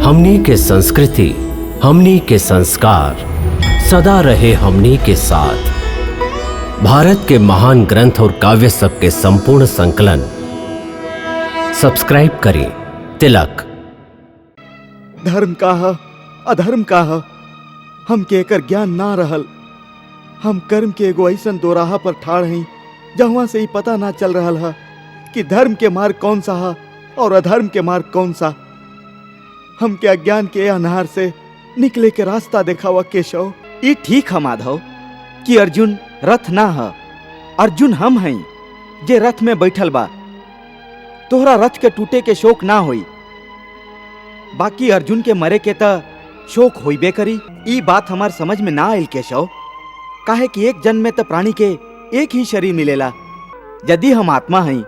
हमनी के संस्कृति, हमनी के संस्कार सदा रहे हमनी के साथ। भारत के महान ग्रंथ और काव्य सब के संपूर्ण संकलन सब्सक्राइब करें तिलक। धर्म का है, अधर्म का है, हम के एकर ज्ञान ना रहल। हम कर्म के एगो ऐसन दोराहा पर ठाड़ हई जहाँ से ही पता ना चल रहल है कि धर्म के मार्ग कौन सा है और अधर्म के मार्ग कौन सा। हम के अज्ञान के अनहार से निकले के रास्ता देखावा केशव। ई ठीक है माधव कि अर्जुन रथ ना है, अर्जुन हम हई जे रथ में बैठल बा। तोहरा रथ के टूटे के शोक ना होई, बाकी अर्जुन के मरे के त शोक होइबे करी। ई बात हमार समझ में ना आइल केशव, काहे कि एक जन्म में त प्राणी के एक ही शरीर मिलेला। यदि हम आत्मा हई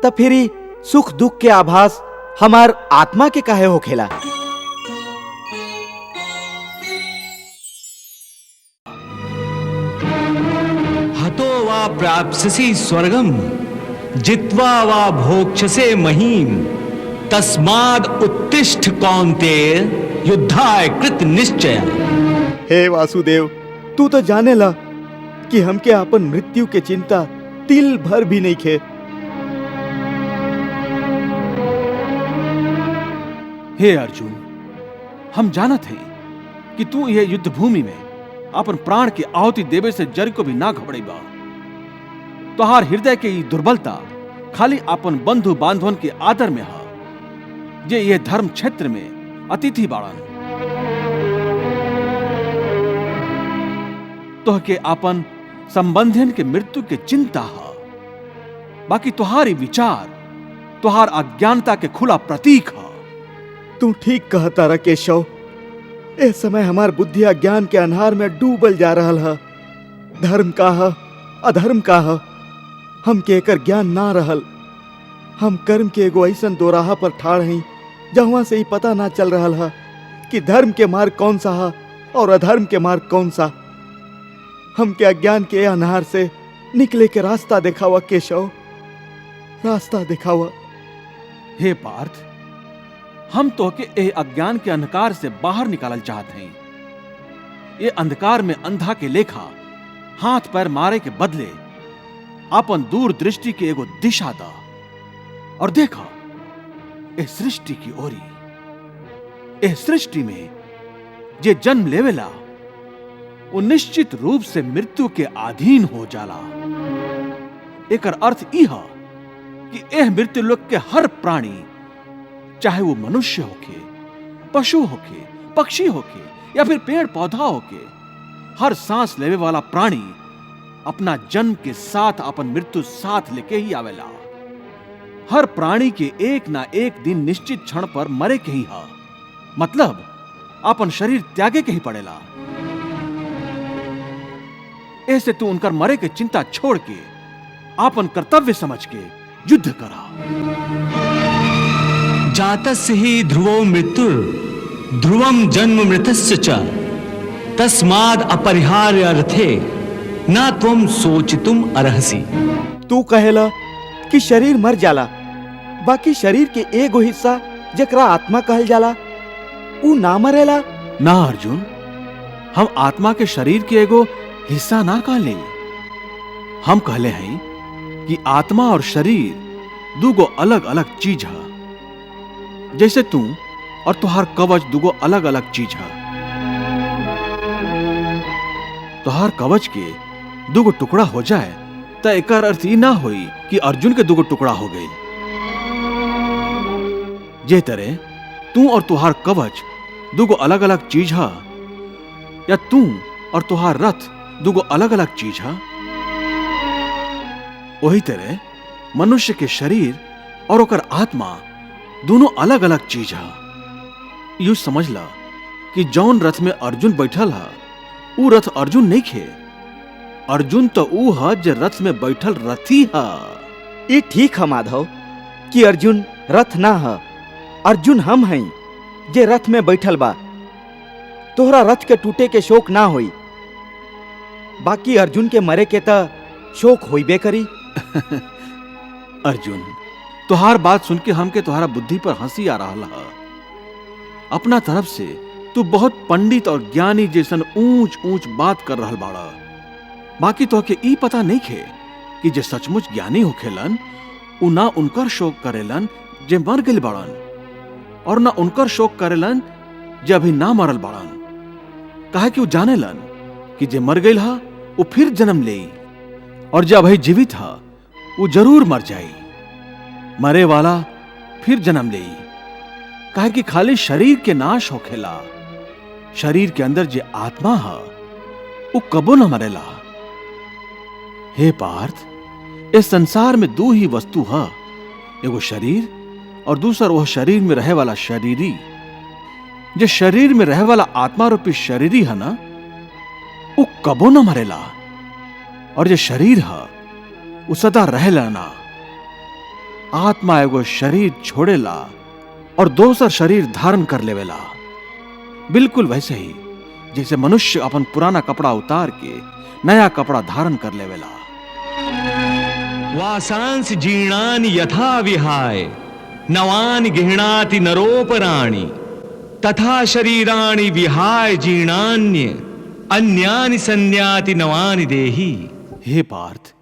त फिर ई सुख दुख के आभास हमार आत्मा के काहे होखेला। हतो वा प्राप्स्यसि स्वर्गम जित्वा वा भोक्ष्यसे महीम तस्माद् उत्तिष्ठ कौन्तेय युद्धाय कृत निश्चय। हे वासुदेव, तू तो जाने ला कि हमके अपन मृत्यु के चिंता तिल भर भी नहीं खे। हे अर्जुन, हम जानत हैं कि तू यह युद्ध भूमि में अपन प्राण की आहुति देवे से जर को भी ना घबरेबा। तोहार हृदय के ई दुर्बलता खाली अपन बंधु बांधवन के आदर में है जे यह धर्म क्षेत्र में अतिथि बाड़न। तोह के अपन संबंधियन के मृत्यु के चिंता है, बाकी तुम्हारी विचार तुहार अज्ञानता के खुला प्रतीक है। तू ठीक कहता रहा केशव। इस समय हमार बुद्धि अज्ञान के अन्हार में डूबल जा रहल है। धर्म का है, अधर्म का है, हम के एकर ज्ञान ना रहल। हम कर्म के एगो ऐसन दोराहा पर ठाड़ हई जहाँ से ही पता ना चल रहल है कि धर्म के मार्ग कौन सा है और अधर्म के मार्ग कौन सा। हम के अज्ञान के अन्हार से निकले के रास्ता दिखावा केशव, रास्ता दिखावा। हे पार्थ, हम तो के ए अज्ञान के अंधकार से बाहर निकालल चाहते हैं। ये अंधकार में अंधा के लेखा हाथ पैर मारे के बदले अपन दूर दृष्टि के एगो दिशा दा और देखा इस सृष्टि की ओरी। इस सृष्टि में जे जन्म लेवेला वो निश्चित रूप से मृत्यु के अधीन हो जाला। एकर अर्थ यह कि एह मृत्यु लोक के हर प्राणी, चाहे वो मनुष्य होके, पशु होके, पक्षी होके या फिर पेड़ पौधा होके, हर सांस लेवे वाला प्राणी अपना जन्म के साथ अपन मृत्यु साथ लेके ही आवेला। हर प्राणी के एक ना एक दिन निश्चित क्षण पर मरे के ही है, मतलब अपन शरीर त्यागे के ही पड़ेला। ऐसे तू उनकर मरे के चिंता छोड़ के अपन कर्तव्य समझ के युद्ध करा। जातस्य हि ध्रुवो मृत्युर ध्रुवम जन्म मृतस्य च तस्माद् अपरिहार्य अर्थे न त्वं सोचितुम अर्हसि। तू कहेला कि शरीर मर जाला, बाकी शरीर के एगो हिस्सा जकरा आत्मा कहल जाला ऊ ना मरेला। ना अर्जुन, हम आत्मा के शरीर के एगो हिस्सा ना कहले। हम कहले हैं कि आत्मा और शरीर दूगो अलग अलग चीज है। जैसे तू और तुहार कवच दूगो अलग अलग चीज है। तुहार कवच के दूगो टुकड़ा हो जाए तो एकर अर्थ ई ना होई कि अर्जुन के दूगो टुकड़ा हो गई। जे तरह तू और तुहार कवच दूगो अलग अलग चीज है, या तू और तुहार रथ दूगो अलग अलग चीज है, वही तरह मनुष्य के शरीर और ओकर आत्मा दोनों अलग अलग चीज है। यू समझ ला कि जौन रथ में अर्जुन बैठल है ऊ रथ अर्जुन नहीं खे। अर्जुन तो ऊ है जे रथ में बैठल रथी है। ई ठीक है माधव कि अर्जुन रथ ना है, अर्जुन हम हई जे रथ में बैठल बा। तोहरा रथ के टूटे के शोक ना होई, बाकी अर्जुन के मरे के त शोक होइबे करी। अर्जुन, तुहार बात सुन के हमके तुहारा बुद्धि पर हंसी आ रहा है। अपना तरफ से तू बहुत पंडित और ज्ञानी जैसन ऊंच ऊंच बात कर रहल बाड़ा। बाकी तो के ई पता नहीं खे कि जे सचमुच ज्ञानी होखेलन उ ना उनकर शोक करेलन जे मर गइल बाड़न, और ना उनकर शोक करेलन जे अभी ना मरल बाड़न। काहे कि उ जानेलन कि जे मर गइल हा उ फिर जन्म लेई, और जे अभी जीवित हा उ जरूर मर जाई। मरे वाला फिर जन्म लेई। काहे कि खाली शरीर के नाश होखेला, शरीर के अंदर जे आत्मा हा उ कबो न मरेला। हे पार्थ, इस संसार में दो ही वस्तु है, एगो शरीर और दूसर वह शरीर में रहे वाला शरीरी। जे शरीर में रहे वाला आत्मा रूपी शरीरी है ना, वो कबो न मरेला, और जे शरीर है वो सदा रहेला ना। आत्मा एगो शरीर छोड़ेला और दूसर शरीर धारण कर लेवेला। बिल्कुल वैसे ही जैसे मनुष्य अपन पुराना कपड़ा उतार के नया कपड़ा धारण कर लेवेला। वासांस जीर्णानि यथा विहाय नवानि गृह्णाति नरोपराणि तथा शरीराणि विहाय जीर्णान्य अन्यानि संन्याति नवानि देहि। हे पार्थ,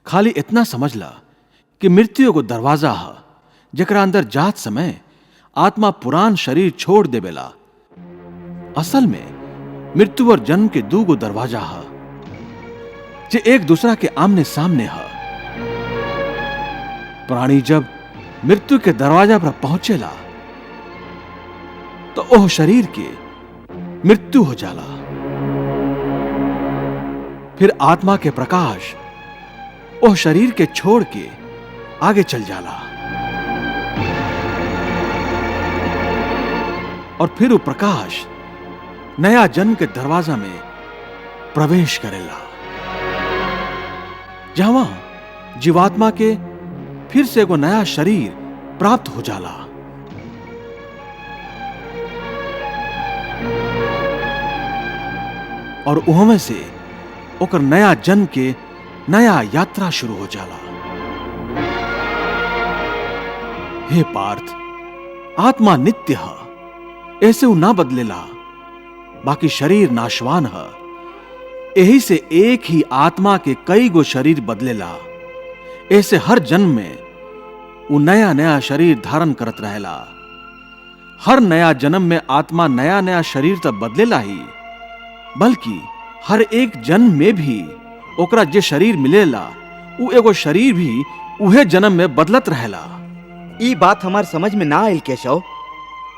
खाली इतना समझ ला कि मृत्यु को दरवाजा है, जेकरा अंदर जात समय आत्मा पुरान शरीर छोड़ देवेला। असल में मृत्यु और जन्म के दो गो दरवाजा है, जे एक दूसरा के आमने सामने है। प्राणी जब मृत्यु के दरवाजा पर पहुंचेला तो ओह शरीर के मृत्यु हो जाला। फिर आत्मा के प्रकाश ओह शरीर के छोड़ के आगे चल जाला, और फिर वो प्रकाश नया जन्म के दरवाजा में प्रवेश करेला, जहां जीवात्मा के फिर से एगो नया शरीर प्राप्त हो जाला। और उहमें से ओकर नया जन्म के नया यात्रा शुरू हो जाला। हे पार्थ, आत्मा नित्य है, ऐसे वो ना बदलेला। बाकी शरीर नाशवान है, यही से एक ही आत्मा के कई गो शरीर बदलेला। ऐसे हर जन्म में वो नया नया शरीर धारण करत रहेला। हर नया जन्म में आत्मा नया नया शरीर तब बदलेला ही, बल्कि हर एक जन्म में भी ओकरा जे शरीर मिलेला वो एगो शरीर भी उहे जन्म में बदलत रहेला। ई बात हमार समझ में ना आयल केशव।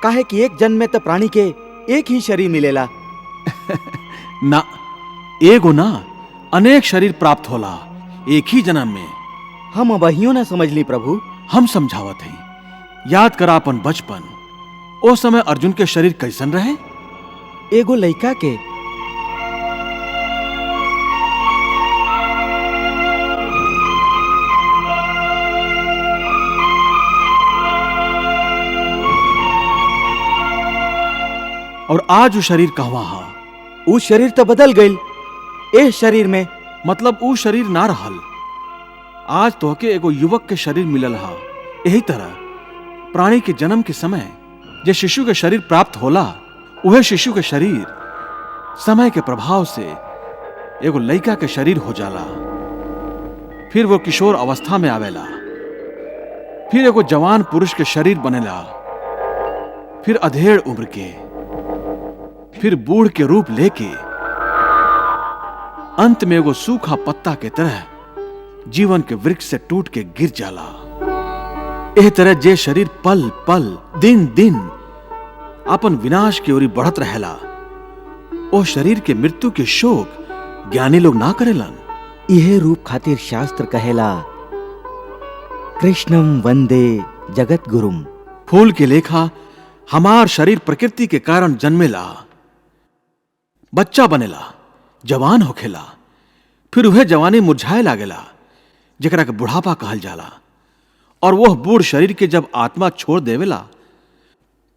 काहे कि एक जन्म में तो प्राणी के एक ही शरीर मिलेला। ना, एगो ना अनेक शरीर प्राप्त होला एक ही जन्म में। हम अबहियो ना समझ ली प्रभु। हम समझावत हई। याद करा अपन बचपन। ओ समय अर्जुन के शरीर कैसन रहे? एगो लइका के। और आज वो शरीर कहवा हा? उ शरीर तो बदल गइल। ए शरीर में मतलब उ शरीर ना रहल। आज तोहके एगो युवक के शरीर मिलल हा। यही तरह प्राणी के जन्म के समय जे शिशु के शरीर प्राप्त होला, वह शिशु के शरीर समय के प्रभाव से एगो लइका के शरीर हो जाला। फिर वो किशोर अवस्था में आवेला, फिर एगो जवान पुरुष के शरीर बनेला, फिर अधेड़ उम्र के, फिर बूढ़ के रूप लेके अंत में एगो सूखा पत्ता के तरह जीवन के वृक्ष से टूट के गिर जाला। एह तरह जे शरीर पल पल दिन दिन अपन विनाश की ओरी बढ़त रहेला, ओ शरीर के मृत्यु के शोक ज्ञानी लोग ना करेलन। यह रूप खातिर शास्त्र कहेला कृष्णम वंदे जगत गुरुम। फूल के लेखा हमार शरीर प्रकृति के कारण जन्मेला, बच्चा बनेला, जवान होखेला, फिर वह जवानी मुरझाए लागेला, जेकरा के बुढ़ापा कहल जाला। और वह बूढ़ शरीर के जब आत्मा छोड़ देवेला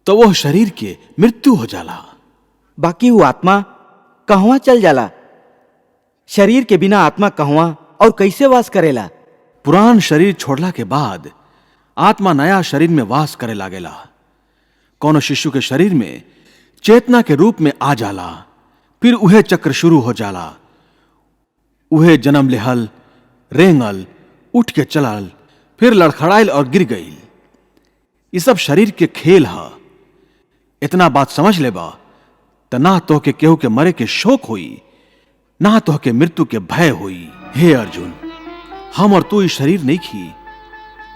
तो वह शरीर के मृत्यु हो जाला। बाकी वो आत्मा कहवा चल जाला? शरीर के बिना आत्मा कहवा और कैसे वास करेला? पुरान शरीर छोड़ला के बाद आत्मा नया शरीर में वास करे लागेला। कोनो शिशु के शरीर में चेतना के रूप में आ जाला, फिर उहे चक्र शुरू हो जाला। उहे जन्म लेहल, रेंगल, उठ के चलल, फिर लड़खड़ाइल और गिर गई। ये सब शरीर के खेल है। इतना बात समझ लेबा त ना तो के केहू के मरे के शोक होई, ना तो के मृत्यु के भय होई। हे अर्जुन, हम और तू इस शरीर नहीं खी,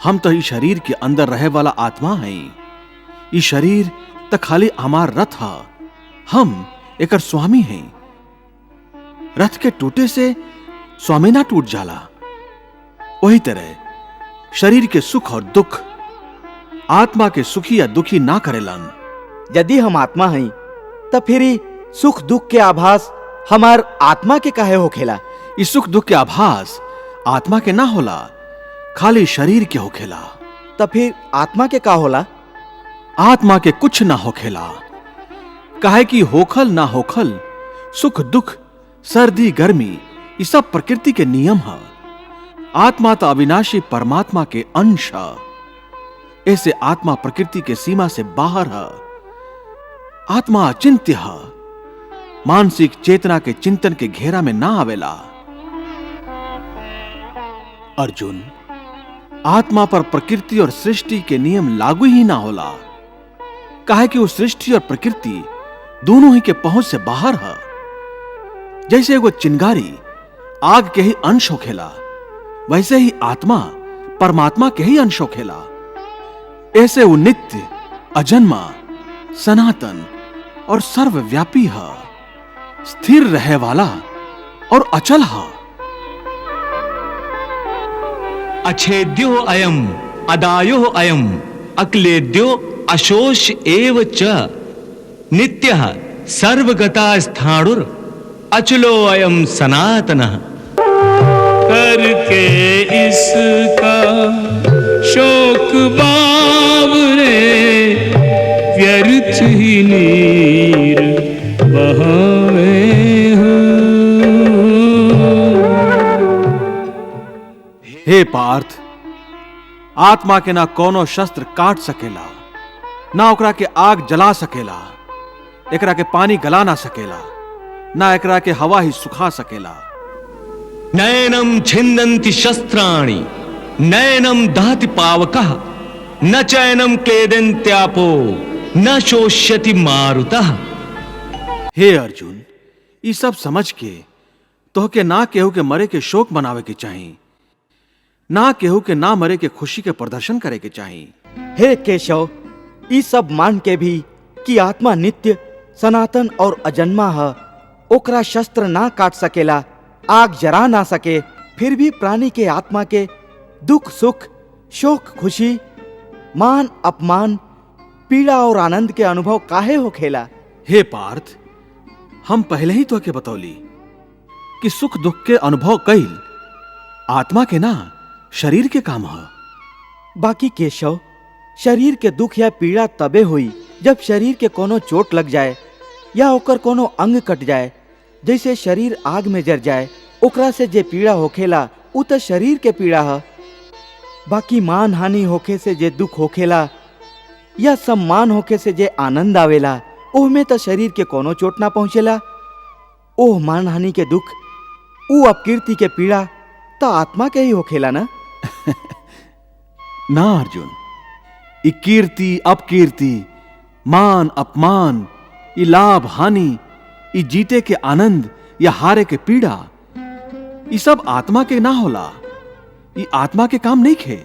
हम तो इस शरीर के अंदर रहे वाला आत्मा हैं। इस शरीर तो खाली हमार रथ है, हम एकर स्वामी हैं। रथ के टूटे से स्वामी ना टूट जाला, वही तरह शरीर के सुख और दुख आत्मा के सुखी या दुखी ना करेलन। यदि हम आत्मा हैं तब फिर ही सुख दुख के आभास हमार आत्मा के काहे होखेला? इस सुख दुख के आभास आत्मा के ना होला, खाली शरीर के होखेला। तब फिर आत्मा के का होला? आत्मा के कुछ ना होखेला, काहे कि होखल ना होखल, सुख दुख, सर्दी गर्मी, ये सब प्रकृति के नियम है। आत्मा तो अविनाशी परमात्मा के अंश है। ऐसे आत्मा प्रकृति के सीमा से बाहर है। आत्मा अचिंत्य है, मानसिक चेतना के चिंतन के घेरा में ना आवेला। अर्जुन, आत्मा पर प्रकृति और सृष्टि के नियम लागू ही ना होला, काहे कि वो सृष्टि और प्रकृति दोनों ही के पहुंच से बाहर है। जैसे वो चिंगारी आग के ही अंश होखेला, वैसे ही आत्मा परमात्मा के ही अंश होखेला। ऐसे वो नित्य, अजन्मा, सनातन और सर्वव्यापी है, स्थिर रहे वाला और अचल है। अच्छेद्यो अयम अदायो अयम अक्लेद्यो अशोष एव च नित्यः सर्वगता स्थाणुर अचलो अयम सनातनः। करके इसका शोक बावरे व्यर्थ ही नीर बहावे हो। हे पार्थ, आत्मा के ना कोनो शस्त्र काट सकेला, ना ओकरा के आग जला सकेला, एकरा के पानी गला ना सकेला, ना एकरा के हवा ही सुखा सकेला। नैनम छिन्दन्ति शस्त्राणि नैनम दहति पावकः न चैनम क्लेदन्त्यापो न शोष्यति मारुतः। हे अर्जुन, ये सब समझ के तोहके ना केहू के मरे के शोक मनावे के चाहिए, ना केहू के ना मरे के खुशी के प्रदर्शन करे के चाहिए। हे केशव, ये सब मान के भी कि आत्मा नित्य, सनातन और अजन्मा है, ओकरा शस्त्र ना काट सकेला, आग जरा ना सके, फिर भी प्राणी के आत्मा के दुख सुख, शोक खुशी, मान अपमान, पीड़ा और आनंद के अनुभव काहे होखेला? हे पार्थ, हम पहले ही तो के बतौली कि सुख दुख के अनुभव कईल आत्मा के ना शरीर के काम है। बाकी केशव, शरीर के दुख या पीड़ा तबे हुई जब शरीर के कोनो चोट लग जाए या ओकर कोनो अंग कट जाए। जैसे शरीर आग में जर जाए, ओकरा से जे पीड़ा होखेला उ तो शरीर के पीड़ा है। बाकी मान हानि होखे से जे दुख होखेला या सम्मान होखे से जे आनंद आवेला, ओहमे तो शरीर के कोनो चोट ना पहुंचेला। ओह मान हानि के दुख, उ अपकीर्ति के पीड़ा तो आत्मा के ही होखेला ना? ना अर्जुन, ये कीर्ति अपकीर्ति, मान अपमान, ये लाभ हानि, ये जीते के आनंद या हारे के पीड़ा, ये सब आत्मा के ना होला। ये आत्मा के काम नहीं खे,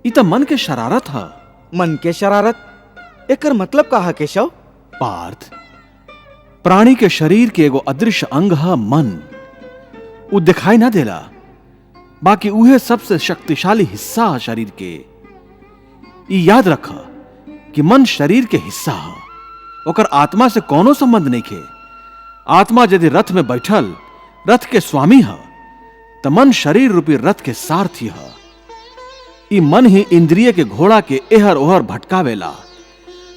ये तो मन के शरारत है। मन के शरारत, एकर मतलब का है केशव? पार्थ, प्राणी के शरीर के एगो अदृश्य अंग है मन। वो दिखाई ना देला, बाकी उहे सबसे शक्तिशाली हिस्सा है शरीर के। ये याद रखा कि मन शरीर के हिस्सा है, ओकर आत्मा से कोनो संबंध नहीं खे। आत्मा यदि रथ में बैठल रथ के स्वामी है, तो मन शरीर रूपी रथ के सारथी है। ई मन ही इंद्रिय के घोड़ा के एहर ओहर भटकावेला।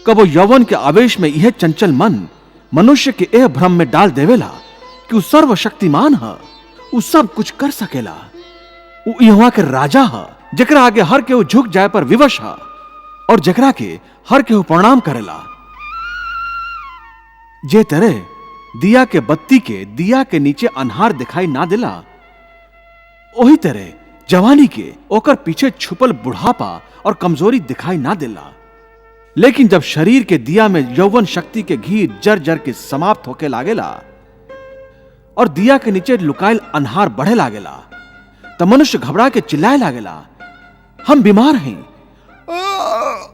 कबो यौवन के आवेश में यह चंचल मन मनुष्य के एह भ्रम में डाल देवेला कि वो सर्वशक्तिमान है, वो सब कुछ कर सकेला, वो यहाँ के राजा है, जकरा आगे हर केहू झुक जाए पर विवश है और जकरा के हर केहू प्रणाम करेला। जे तरह दिया के बत्ती के दिया के नीचे अन्हार दिखाई ना दिला, वही तरह जवानी के ओकर पीछे छुपल बुढ़ापा और कमजोरी दिखाई ना दिला। लेकिन जब शरीर के दिया में यौवन शक्ति के घी जर जर के समाप्त होके लागेला और दिया के नीचे लुकायल अन्हार बढ़े लागेला, तो मनुष्य घबरा के चिल्लाए लागेला, हम बीमार हैं।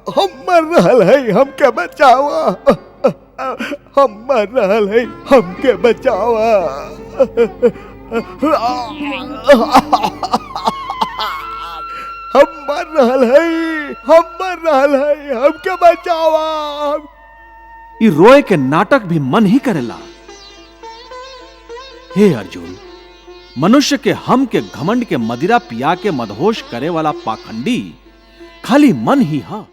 हम मर रहल है, हमके बचावा। हम मर रहल है, हमके बचावा। हम मर रहल है, हम मर रहल है, हमके बचावा। ये रोए के नाटक भी मन ही करेला। हे अर्जुन, मनुष्य के हम के घमंड के मदिरा पिया के मदहोश करे वाला पाखंडी खाली मन ही हा।